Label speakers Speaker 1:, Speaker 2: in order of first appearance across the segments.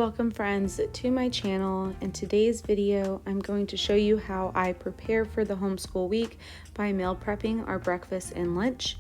Speaker 1: Welcome friends to my channel. In today's video, I'm going to show you how I prepare for the homeschool week by meal prepping our breakfast and lunch.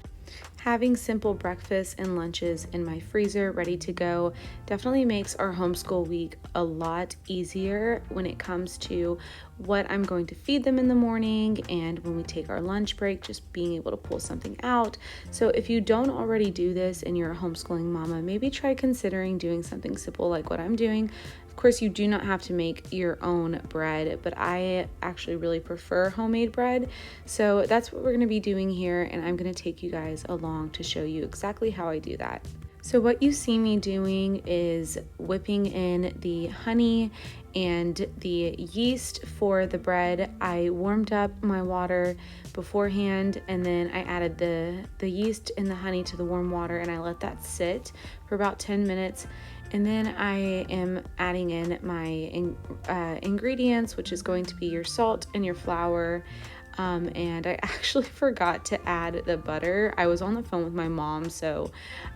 Speaker 1: Having simple breakfasts and lunches in my freezer ready to go definitely makes our homeschool week a lot easier when it comes to what I'm going to feed them in the morning and when we take our lunch break, just being able to pull something out. So if you don't already do this and you're a homeschooling mama, maybe try considering doing something simple like what I'm doing. Of course, you do not have to make your own bread, but I actually really prefer homemade bread. So that's what we're going to be doing here, and I'm going to take you guys along to show you exactly how I do that. So what you see me doing is whipping in the honey and the yeast for the bread. I warmed up my water beforehand, and then I added the yeast and the honey to the warm water, and I let that sit for about 10 minutes. And then I am adding in my ingredients, which is going to be your salt and your flour. And I actually forgot to add the butter. I was on the phone with my mom, so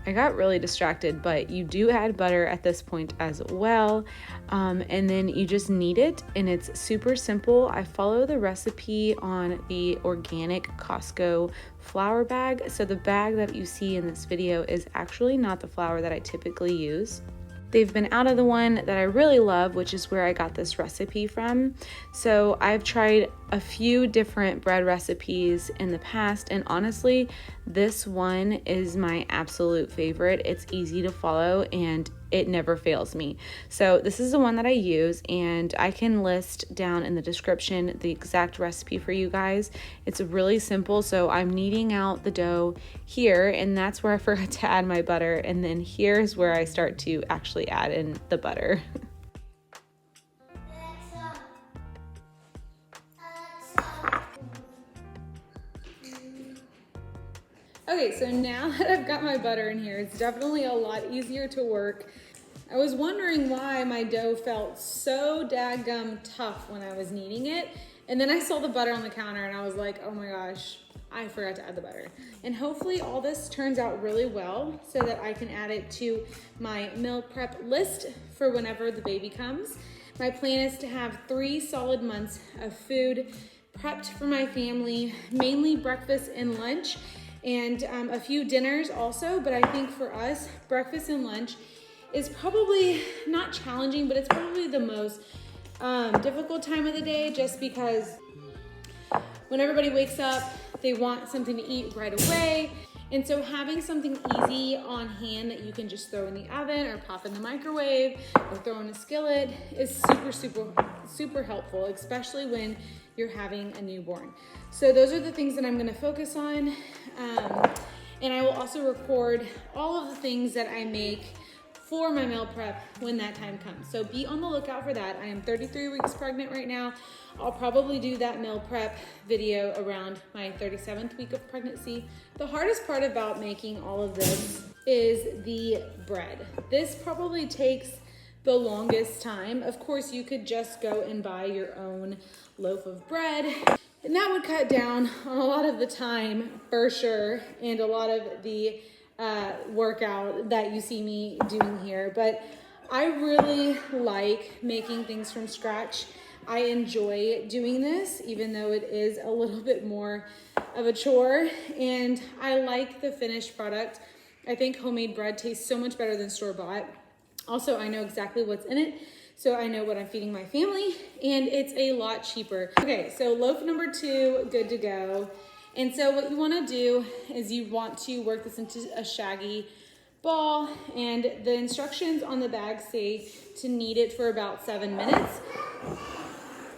Speaker 1: I got really distracted, but you do add butter at this point as well. And then you just knead it, and it's super simple. I follow the recipe on the organic Costco flour bag. So the bag that you see in this video is actually not the flour that I typically use. They've been out of the one that I really love, which is where I got this recipe from. So I've tried a few different bread recipes in the past, and honestly, this one is my absolute favorite. It's easy to follow and it never fails me. So this is the one that I use, and I can list down in the description the exact recipe for you guys. It's really simple. So I'm kneading out the dough here, and that's where I forgot to add my butter. And then here's where I start to actually add in the butter. Okay, so now that I've got my butter in here, it's definitely a lot easier to work. I was wondering why my dough felt so daggum tough when I was kneading it. And then I saw the butter on the counter and I was like, oh my gosh, I forgot to add the butter. And hopefully all this turns out really well so that I can add it to my meal prep list for whenever the baby comes. My plan is to have 3 solid months of food prepped for my family, mainly breakfast and lunch, and a few dinners also. But I think for us, breakfast and lunch is probably not challenging, but it's probably the most difficult time of the day, just because when everybody wakes up, they want something to eat right away. And so having something easy on hand that you can just throw in the oven or pop in the microwave or throw in a skillet is super helpful, especially when you're having a newborn. So those are the things that I'm gonna focus on. And I will also record all of the things that I make for my meal prep when that time comes. So be on the lookout for that. I am 33 weeks pregnant right now. I'll probably do that meal prep video around my 37th week of pregnancy. The hardest part about making all of this is the bread. This probably takes the longest time. Of course, you could just go and buy your own loaf of bread, and that would cut down on a lot of the time for sure, and a lot of the workout that you see me doing here. But I really like making things from scratch. I enjoy doing this, even though it is a little bit more of a chore, and I like the finished product. I think homemade bread tastes so much better than store-bought. Also, I know exactly what's in it, so I know what I'm feeding my family, and it's a lot cheaper. Okay, so loaf number 2, good to go. And so what you wanna do is you want to work this into a shaggy ball, and the instructions on the bag say to knead it for about 7 minutes.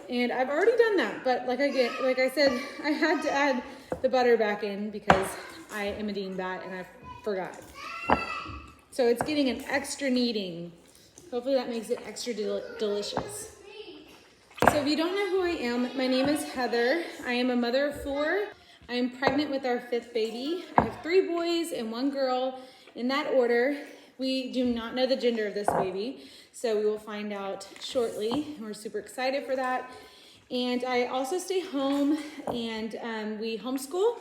Speaker 1: And I've already done that, but like I said, I had to add the butter back in because I am a dingbat and I forgot. So it's getting an extra kneading. Hopefully that makes it extra delicious. So if you don't know who I am, my name is Heather. I am a mother of 4. I am pregnant with our 5th baby. I have 3 boys and 1 girl in that order. We do not know the gender of this baby, so we will find out shortly. We're super excited for that. And I also stay home and we homeschool.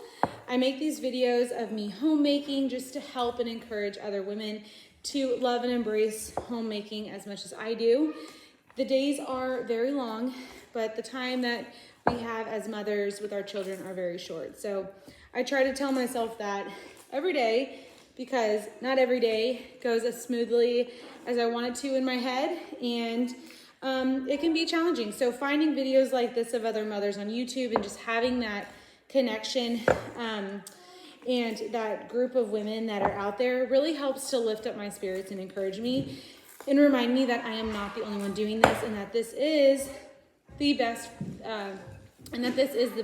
Speaker 1: I make these videos of me homemaking just to help and encourage other women to love and embrace homemaking as much as I do. The days are very long, but the time that we have as mothers with our children are very short. So I try to tell myself that every day, because not every day goes as smoothly as I want it to in my head, and it can be challenging. So finding videos like this of other mothers on YouTube and just having that connection and that group of women that are out there really helps to lift up my spirits and encourage me and remind me that I am not the only one doing this, and that this is the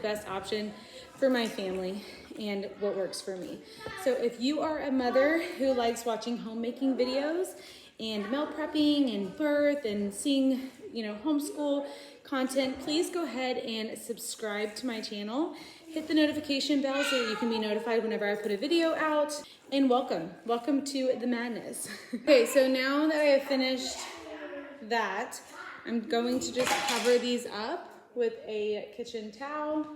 Speaker 1: best option for my family and what works for me. So if you are a mother who likes watching homemaking videos and meal prepping and birth and seeing, homeschool content, please go ahead and subscribe to my channel. Hit the notification bell so that you can be notified whenever I put a video out. And welcome to the madness. Okay, so now that I have finished that, I'm going to just cover these up with a kitchen towel,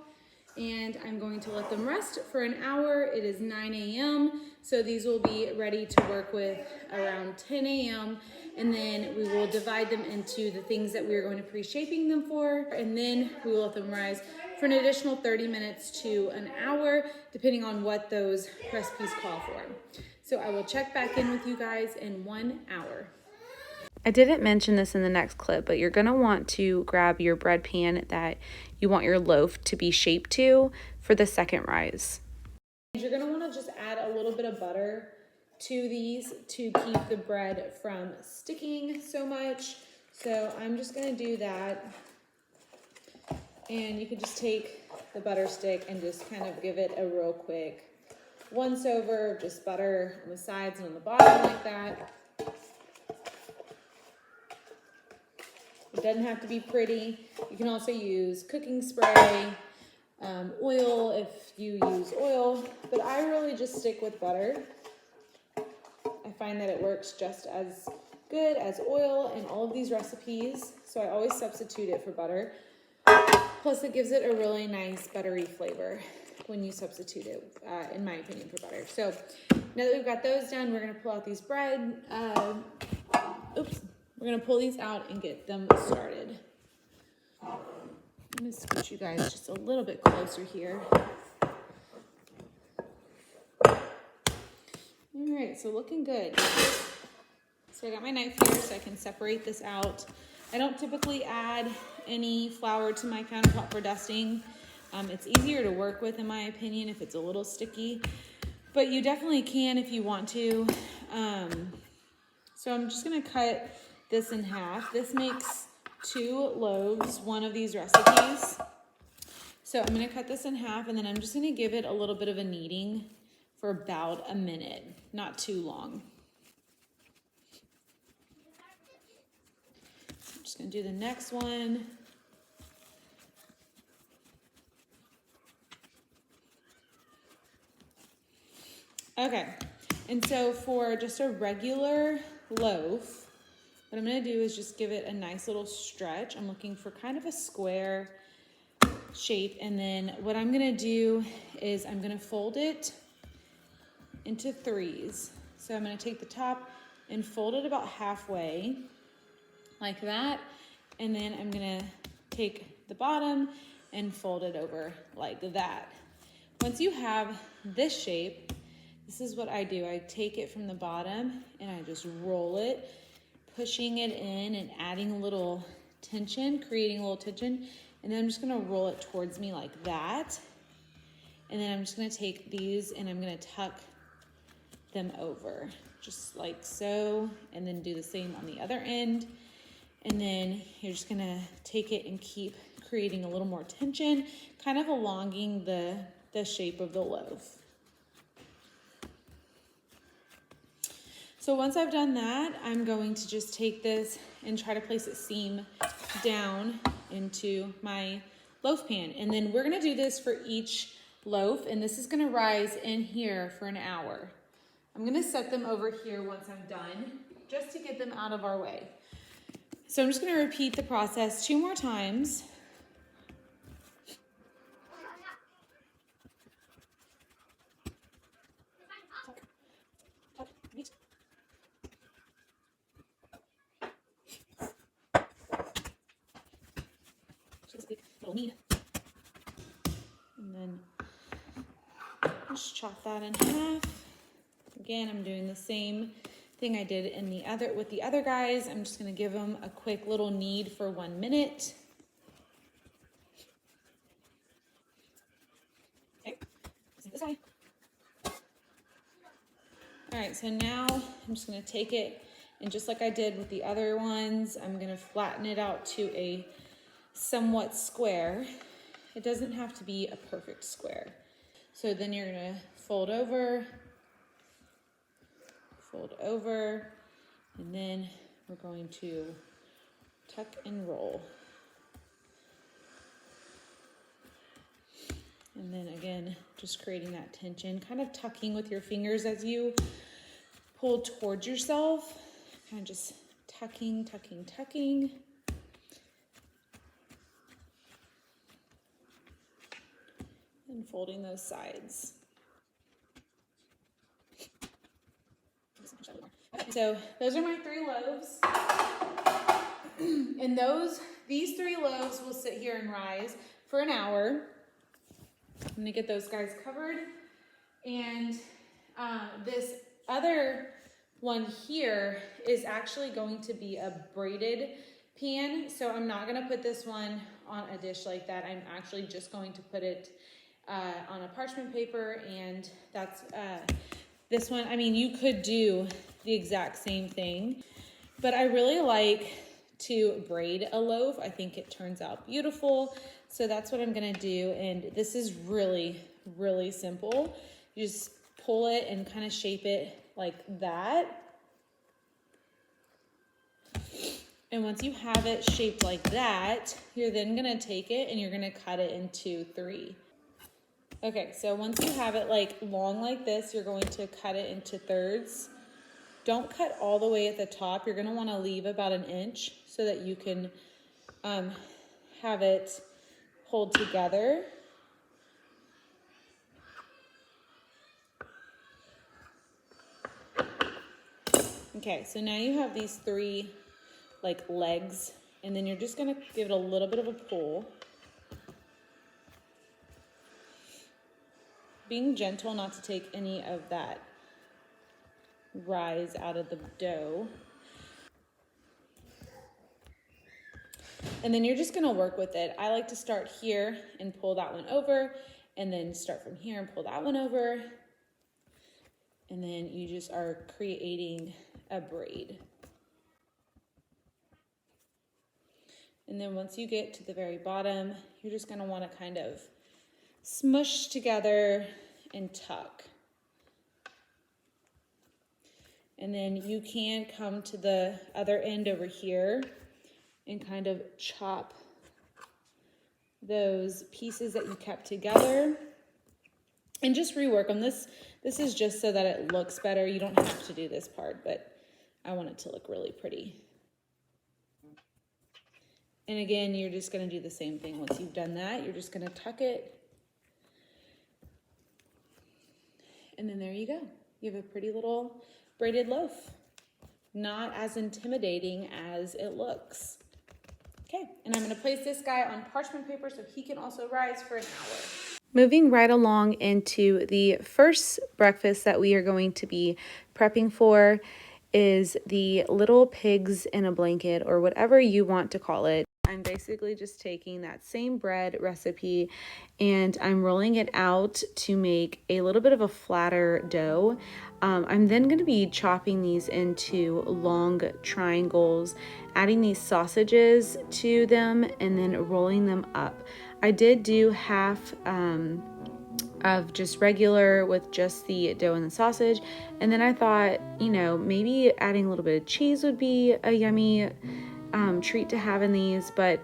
Speaker 1: and I'm going to let them rest for an hour. It is 9 a.m., so these will be ready to work with around 10 a.m., and then we will divide them into the things that we are going to pre-shaping them for, and then we will let them rise for an additional 30 minutes to an hour, depending on what those recipes call for. So I will check back in with you guys in 1 hour.
Speaker 2: I didn't mention this in the next clip, but you're going to want to grab your bread pan that you want your loaf to be shaped to for the second rise.
Speaker 1: You're going to want to just add a little bit of butter to these to keep the bread from sticking so much. So I'm just going to do that. And you can just take the butter stick and just kind of give it a real quick once over, just butter on the sides and on the bottom like that. It doesn't have to be pretty. You can also use cooking spray, oil if you use oil, but I really just stick with butter. I find that it works just as good as oil in all of these recipes, so I always substitute it for butter. Plus, it gives it a really nice buttery flavor when you substitute it, in my opinion, for butter. So now that we've got those done, we're going to pull out these bread. We're going to pull these out and get them started. I'm going to scooch you guys just a little bit closer here. All right, so looking good. So I got my knife here so I can separate this out. I don't typically add any flour to my countertop for dusting. It's easier to work with, in my opinion, if it's a little sticky, but you definitely can if you want to. So I'm just going to cut this in half. This makes 2 loaves, one of these recipes. So I'm going to cut this in half, and then I'm just going to give it a little bit of a kneading for about a minute, not too long. So I'm just going to do the next one. Okay, and so for just a regular loaf, what I'm going to do is just give it a nice little stretch. I'm looking for kind of a square shape, and then what I'm going to do is I'm going to fold it into 3s. So I'm going to take the top and fold it about halfway like that, and then I'm going to take the bottom and fold it over like that. Once you have this shape, this is what I do. I take it from the bottom and I just roll it, pushing it in and adding a little tension, creating a little tension. And then I'm just gonna roll it towards me like that. And then I'm just gonna take these and I'm gonna tuck them over, just like so. And then do the same on the other end. And then you're just gonna take it and keep creating a little more tension, kind of elongating the shape of the loaf. So once I've done that, I'm going to just take this and try to place it seam down into my loaf pan. And then we're gonna do this for each loaf, and this is gonna rise in here for an hour. I'm gonna set them over here once I'm done, just to get them out of our way. So I'm just gonna repeat the process 2 more times. little knead. And then just chop that in half. Again, I'm doing the same thing I did in with the other guys. I'm just gonna give them a quick little knead for 1 minute. Okay, this guy. All right, so now I'm just gonna take it, and just like I did with the other ones, I'm gonna flatten it out to a somewhat square. It doesn't have to be a perfect square. So then you're gonna fold over, and then we're going to tuck and roll. And then again, just creating that tension, kind of tucking with your fingers as you pull towards yourself, kind of just tucking. And folding those sides. So those are my 3 loaves. And these 3 loaves will sit here and rise for an hour. I'm gonna get those guys covered. And this other one here is actually going to be a braided pan. So I'm not gonna put this one on a dish like that. I'm actually just going to put it on a parchment paper, and that's this one. I mean, you could do the exact same thing, but I really like to braid a loaf. I think it turns out beautiful. So that's what I'm gonna do. And this is really, really simple. You just pull it and kind of shape it like that. And once you have it shaped like that, you're then gonna take it and you're gonna cut it into 3. Okay, so once you have it like long like this, you're going to cut it into thirds. Don't cut all the way at the top. You're gonna wanna leave about 1 inch so that you can have it hold together. Okay, so now you have these 3 like legs, and then you're just gonna give it a little bit of a pull. Being gentle not to take any of that rise out of the dough. And then you're just gonna work with it. I like to start here and pull that one over, and then start from here and pull that one over. And then you just are creating a braid. And then once you get to the very bottom, you're just gonna wanna kind of smush together and tuck. And then you can come to the other end over here and kind of chop those pieces that you kept together and just rework them. This is just so that it looks better. You don't have to do this part, but I want it to look really pretty. And again, you're just gonna do the same thing. Once you've done that, you're just gonna tuck it. And then there you go. You have a pretty little braided loaf. Not as intimidating as it looks. Okay, and I'm gonna place this guy on parchment paper so he can also rise for an hour.
Speaker 2: Moving right along into the first breakfast that we are going to be prepping for is the little pigs in a blanket, or whatever you want to call it. I'm basically just taking that same bread recipe and I'm rolling it out to make a little bit of a flatter dough. I'm then going to be chopping these into long triangles, adding these sausages to them, and then rolling them up. I did do half of just regular with just the dough and the sausage, and then I thought, you know, maybe adding a little bit of cheese would be a yummy treat to have in these. But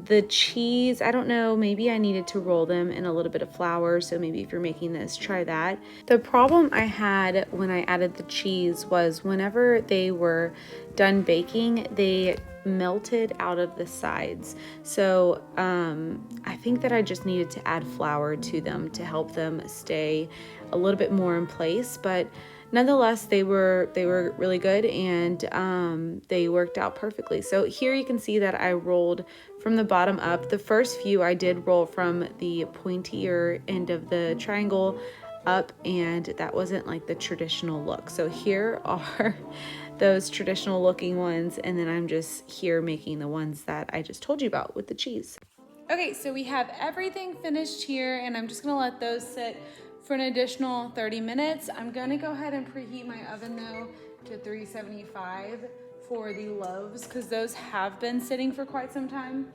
Speaker 2: the cheese, I don't know, maybe I needed to roll them in a little bit of flour, so maybe if you're making this, try that. The problem I had when I added the cheese was whenever they were done baking, they melted out of the sides. So I think that I just needed to add flour to them to help them stay a little bit more in place. But nonetheless, they were really good, and they worked out perfectly. So here you can see that I rolled from the bottom up. The first few I did roll from the pointier end of the triangle up, and that wasn't like the traditional look. So here are those traditional looking ones, and then I'm just here making the ones that I just told you about with the cheese.
Speaker 1: Okay, so we have everything finished here, and I'm just gonna let those sit for an additional 30 minutes. I'm gonna go ahead and preheat my oven though to 375 for the loaves, because those have been sitting for quite some time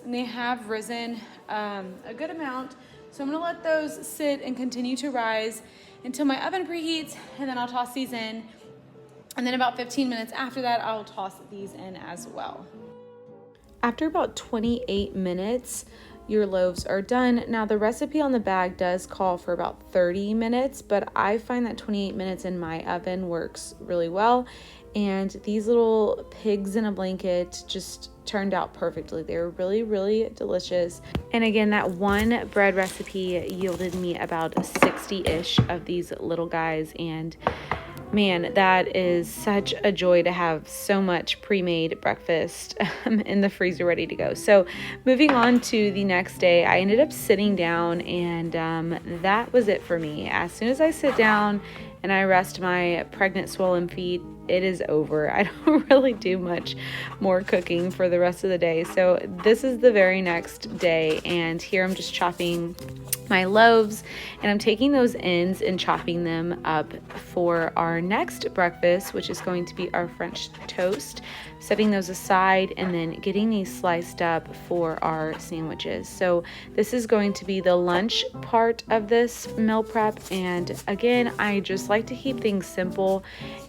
Speaker 1: and they have risen a good amount. So I'm gonna let those sit and continue to rise until my oven preheats, and then I'll toss these in. And then about 15 minutes after that, I'll toss these in as well.
Speaker 2: After about 28 minutes, your loaves are done. Now the recipe on the bag does call for about 30 minutes, but I find that 28 minutes in my oven works really well. And these little pigs in a blanket just turned out perfectly. They were really, really delicious. And again, that one bread recipe yielded me about 60-ish of these little guys, and man, that is such a joy to have so much pre-made breakfast in the freezer ready to go. So moving on to the next day, I ended up sitting down, and that was it for me. As soon as I sit down and I rest my pregnant swollen feet, it is over. I don't really do much more cooking for the rest of the day. So this is the very next day, and here I'm just chopping my loaves, and I'm taking those ends and chopping them up for our next breakfast, which is going to be our French toast, setting those aside and then getting these sliced up for our sandwiches. So this is going to be the lunch part of this meal prep, and again, I just like to keep things simple,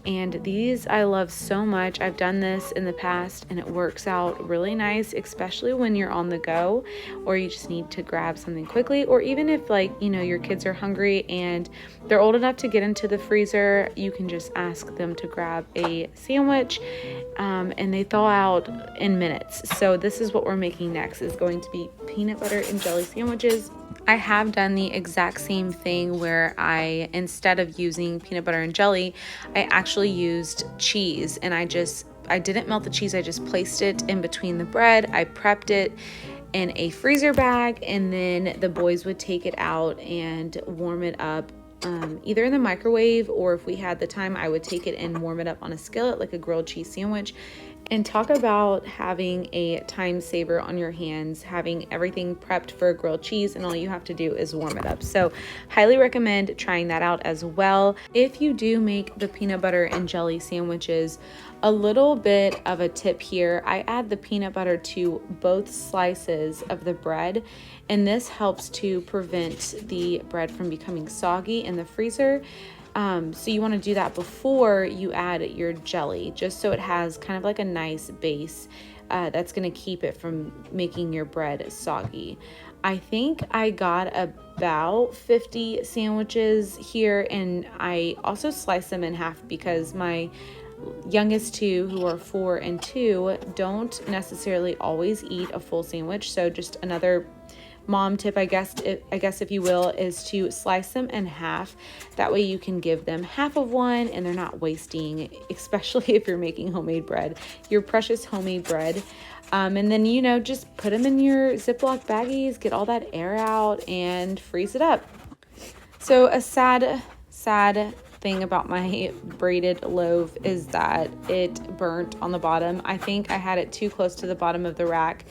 Speaker 2: and these I love so much. I've done this in the past and it works out really nice, especially when you're on the go or you just need to grab something quickly, or even if, like, you know, your kids are hungry and they're old enough to get into the freezer, you can just ask them to grab a sandwich, and they thaw out in minutes. So this is what we're making next, is going to be peanut butter and jelly sandwiches. I have done the exact same thing where I, instead of using peanut butter and jelly, I actually used cheese, and I didn't melt the cheese. I just placed it in between the bread. I prepped it in a freezer bag, and then the boys would take it out and warm it up, either in the microwave, or if we had the time, I would take it and warm it up on a skillet like a grilled cheese sandwich. And talk about having a time saver on your hands, having everything prepped for grilled cheese, and all you have to do is warm it up. So highly recommend trying that out as well. If you do make the peanut butter and jelly sandwiches, a little bit of a tip here, I add the peanut butter to both slices of the bread, and this helps to prevent the bread from becoming soggy in the freezer. So you want to do that before you add your jelly, just so it has kind of like a nice base that's going to keep it from making your bread soggy. I think I got about 50 sandwiches here, and I also sliced them in half because my youngest two, who are 4 and 2, don't necessarily always eat a full sandwich. So just another mom tip, I guess if you will, is to slice them in half. That way you can give them half of one and they're not wasting, especially if you're making homemade bread, your precious homemade bread. And then, you know, just put them in your Ziploc baggies, get all that air out, and freeze it up. So a sad thing about my braided loaf is that it burnt on the bottom. I think I had it too close to the bottom of the rack,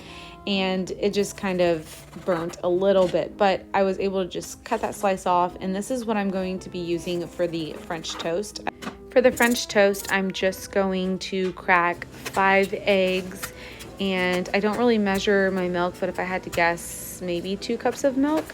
Speaker 2: and it just kind of burnt a little bit, but I was able to just cut that slice off, and this is what I'm going to be using for the French toast. For the French toast, I'm just going to crack 5 eggs, and I don't really measure my milk, but if I had to guess, maybe 2 cups of milk.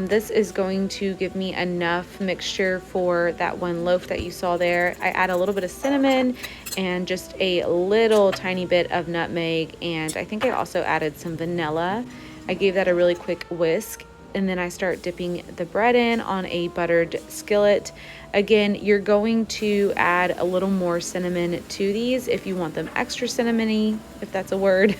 Speaker 2: This is going to give me enough mixture for that one loaf that you saw there. I add a little bit of cinnamon and just a little tiny bit of nutmeg, and I think I also added some vanilla. I gave that a really quick whisk, and then I start dipping the bread in on a buttered skillet. Again, you're going to add a little more cinnamon to these if you want them extra cinnamony, if that's a word.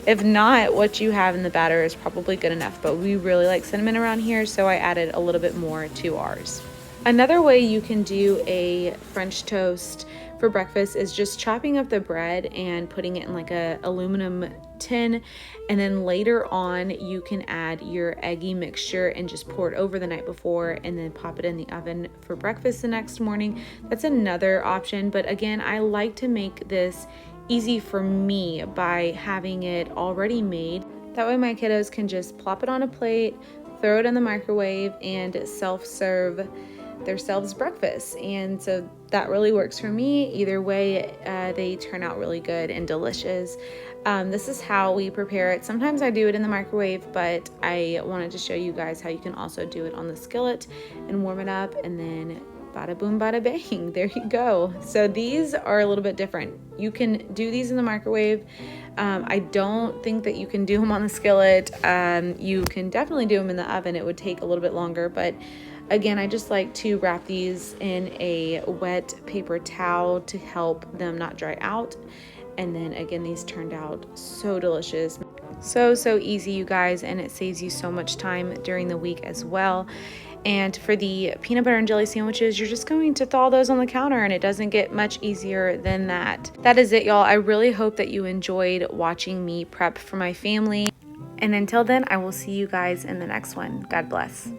Speaker 2: If not, what you have in the batter is probably good enough, but we really like cinnamon around here, so I added a little bit more to ours. Another way you can do a French toast for breakfast is just chopping up the bread and putting it in like a aluminum tin, and then later on you can add your eggy mixture and just pour it over the night before and then pop it in the oven for breakfast the next morning. That's another option, but again, I like to make this easy for me by having it already made. That way my kiddos can just plop it on a plate, throw it in the microwave, and self-serve themselves breakfast. And so that really works for me. Either way, they turn out really good and delicious. This is how we prepare it. Sometimes I do it in the microwave, but I wanted to show you guys how you can also do it on the skillet and warm it up, and then bada boom, bada bang, there you go. So these are a little bit different. You can do these in the microwave. I don't think that you can do them on the skillet. You can definitely do them in the oven. It would take a little bit longer, but again, I just like to wrap these in a wet paper towel to help them not dry out. And then again, these turned out so delicious. So easy, you guys, and it saves you so much time during the week as well. And for the peanut butter and jelly sandwiches, you're just going to thaw those on the counter, and it doesn't get much easier than that. That is it, y'all. I really hope that you enjoyed watching me prep for my family. And until then, I will see you guys in the next one. God bless.